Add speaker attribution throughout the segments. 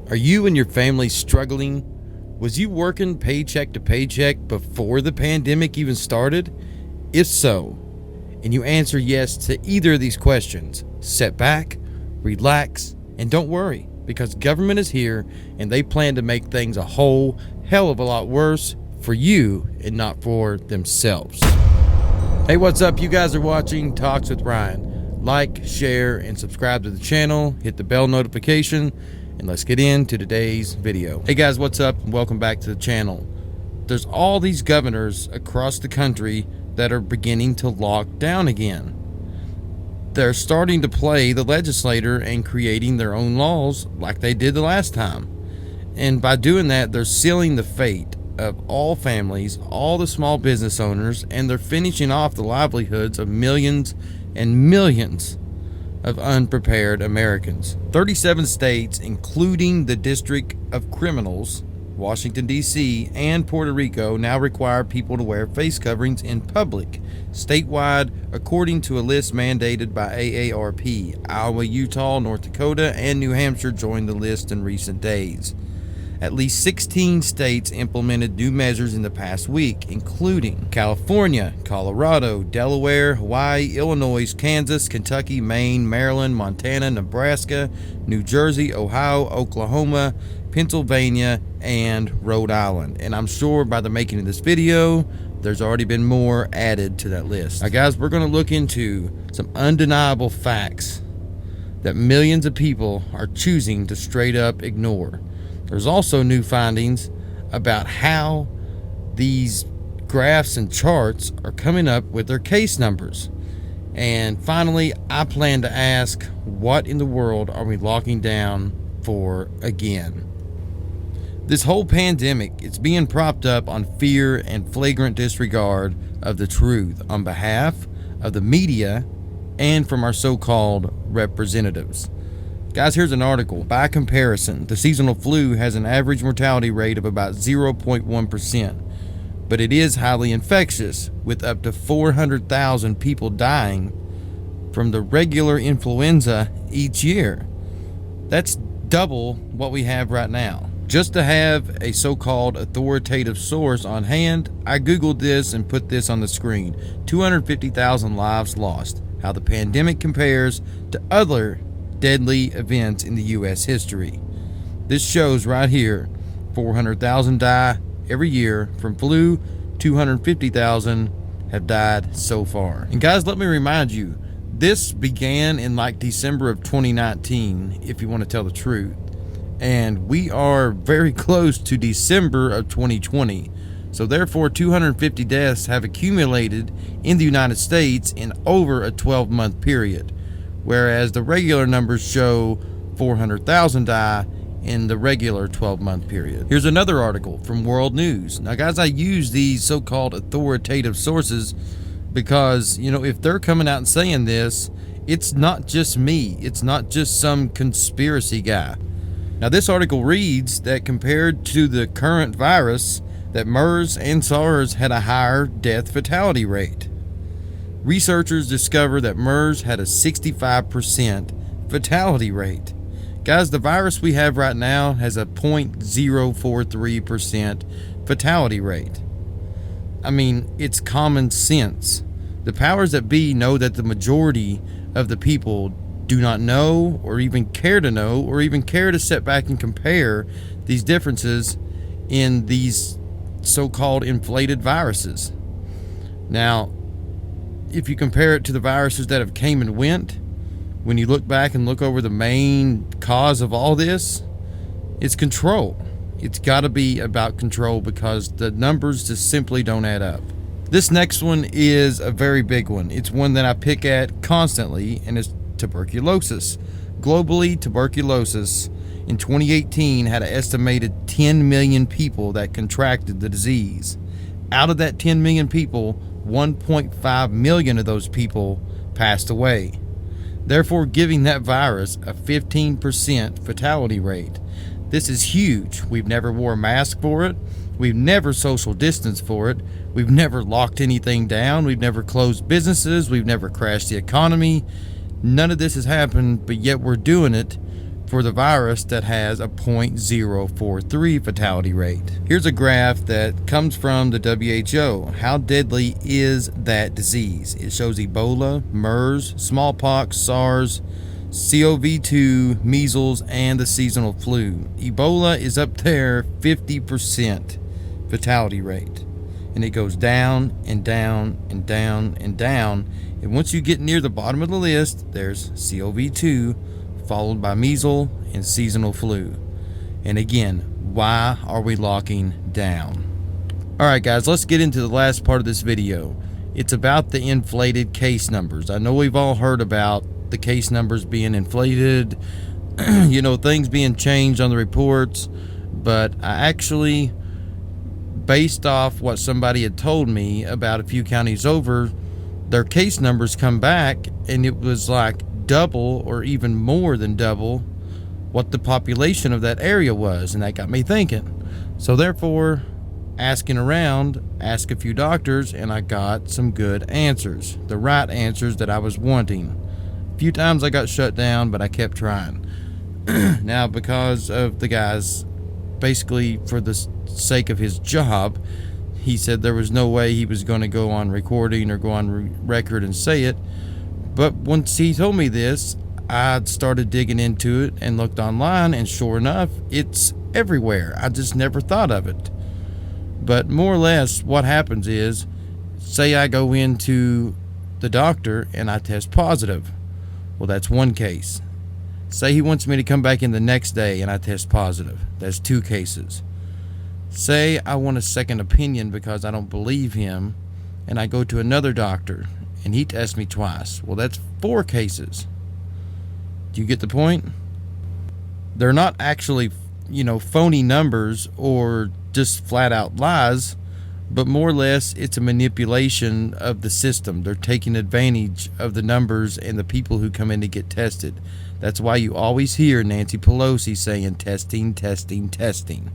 Speaker 1: Are you and your family struggling? Was you working paycheck to paycheck before the pandemic even started? If so, and you answer yes to either of these questions, sit back, relax, and don't worry, because government is here and they plan to make things a whole hell of a lot worse for you and not for themselves. Hey, what's up? You guys are watching Talks with Ryan. Like, share, and subscribe to the channel. Hit the bell notification. And let's get into today's video. Hey guys, what's up? And welcome back to the channel. There's all these governors across the country that are beginning to lock down again. They're starting to play the legislator and creating their own laws like they did the last time. And by doing that, they're sealing the fate of all families, all the small business owners, and they're finishing off the livelihoods of millions and millions of unprepared Americans. 37 states, including the District of Criminals, Washington, D.C., and Puerto Rico, now require people to wear face coverings in public, statewide, according to a list mandated by AARP. Iowa, Utah, North Dakota, and New Hampshire joined the list in recent days. At least 16 states implemented new measures in the past week, including California, Colorado, Delaware, Hawaii, Illinois, Kansas, Kentucky, Maine, Maryland, Montana, Nebraska, New Jersey, Ohio, Oklahoma, Pennsylvania, and Rhode Island. And I'm sure by the making of this video, there's already been more added to that list. Now guys, we're going to look into some undeniable facts that millions of people are choosing to straight up ignore. There's also new findings about how these graphs and charts are coming up with their case numbers. And finally, I plan to ask, what in the world are we locking down for again? This whole pandemic, it's being propped up on fear and flagrant disregard of the truth on behalf of the media and from our so-called representatives. Guys, here's an article. By comparison, the seasonal flu has an average mortality rate of about 0.1%, but it is highly infectious, with up to 400,000 people dying from the regular influenza each year. That's double what we have right now. Just to have a so-called authoritative source on hand, I Googled this and put this on the screen. 250,000 lives lost. How the pandemic compares to other deadly events in the U.S. history. This shows right here, 400,000 die every year from flu, 250,000 have died so far. And guys, let me remind you, this began in like December of 2019, if you want to tell the truth. And we are very close to December of 2020. So therefore, 250 deaths have accumulated in the United States in over a 12-month period, whereas the regular numbers show 400,000 die in the regular 12-month period. Here's another article from World News. Now guys, I use these so-called authoritative sources because, you know, if they're coming out and saying this, it's not just me. It's not just some conspiracy guy. Now this article reads that compared to the current virus, that MERS and SARS had a higher death fatality rate. Researchers discovered that MERS had a 65% fatality rate. Guys, the virus we have right now has a 0.043% fatality rate. I mean, it's common sense. The powers that be know that the majority of the people do not know or even care to know or even care to sit back and compare these differences in these so-called inflated viruses. Now, if you compare it to the viruses that have came and went, when you look back and look over the main cause of all this, it's control. It's got to be about control because the numbers just simply don't add up. This next one is a very big one. It's one that I pick at constantly, and it's tuberculosis. Globally, tuberculosis in 2018 had an estimated 10 million people that contracted the disease. Out of that 10 million people, 1.5 million of those people passed away, therefore giving that virus a 15% fatality rate. This is huge. We've never wore a mask for it. We've never social distanced for it. We've never locked anything down. We've never closed businesses. We've never crashed the economy. None of this has happened, but yet we're doing it for the virus that has a 0.043 fatality rate. Here's a graph that comes from the WHO. How deadly is that disease? It shows Ebola, MERS, smallpox, SARS, CoV-2, measles, and the seasonal flu. Ebola is up there, 50% fatality rate. And it goes down and down and down and down. And once you get near the bottom of the list, there's CoV-2, followed by measles and seasonal flu. And again, why are we locking down? Alright guys, let's get into the last part of this video. It's about the inflated case numbers. I know we've all heard about the case numbers being inflated, you know, things being changed on the reports, but I actually, based off what somebody had told me about a few counties over, their case numbers come back and it was like double or even more than double what the population of that area was, and that got me thinking. So therefore, asking around, asked a few doctors, and I got some good answers, the right answers that I was wanting. A few times I got shut down, but I kept trying. Now, because of the guy's, basically for the sake of his job, he said there was no way he was going to go on recording or go on record and say it. But once he told me this, I started digging into it and looked online, and sure enough, it's everywhere. I just never thought of it. But more or less what happens is, say I go into the doctor and I test positive. Well, that's one case. Say he wants me to come back in the next day and I test positive. That's 2 cases. Say I want a second opinion because I don't believe him, and I go to another doctor and he tests me twice. Well, that's 4 cases. Do you get the point? They're not actually, you know, phony numbers or just flat out lies, but more or less it's a manipulation of the system. They're taking advantage of the numbers and the people who come in to get tested. That's why you always hear Nancy Pelosi saying testing, testing, testing.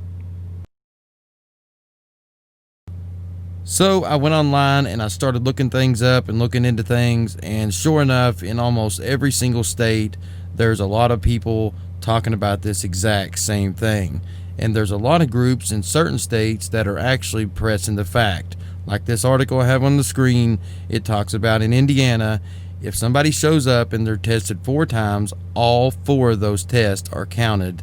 Speaker 1: So I went online and I started looking things up and looking into things, and sure enough, in almost every single state, there's a lot of people talking about this exact same thing. And there's a lot of groups in certain states that are actually pressing the fact. Like this article I have on the screen, it talks about in Indiana, if somebody shows up and they're tested 4 times, all 4 of those tests are counted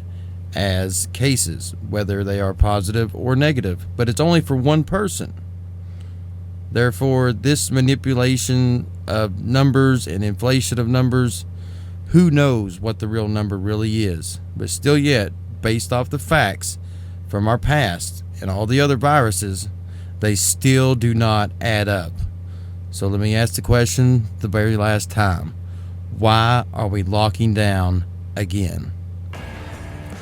Speaker 1: as cases, whether they are positive or negative. But it's only for one person. Therefore, this manipulation of numbers and inflation of numbers, who knows what the real number really is. But still yet, based off the facts from our past and all the other viruses, they still do not add up. So let me ask the question the very last time. Why are we locking down again?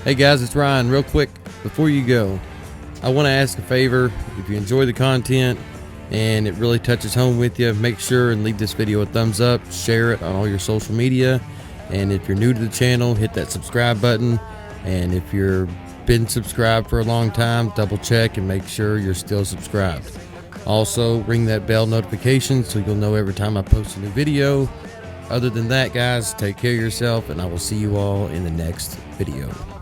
Speaker 1: Hey guys, it's Ryan. Real quick, before you go, I want to ask a favor. If you enjoy the content and it really touches home with you, make sure and leave this video a thumbs up, share it on all your social media, and if you're new to the channel, hit that subscribe button. And if you've been subscribed for a long time, double check and make sure you're still subscribed. Also, ring that bell notification so you'll know every time I post a new video. Other than that, guys, take care of yourself, and I will see you all in the next video.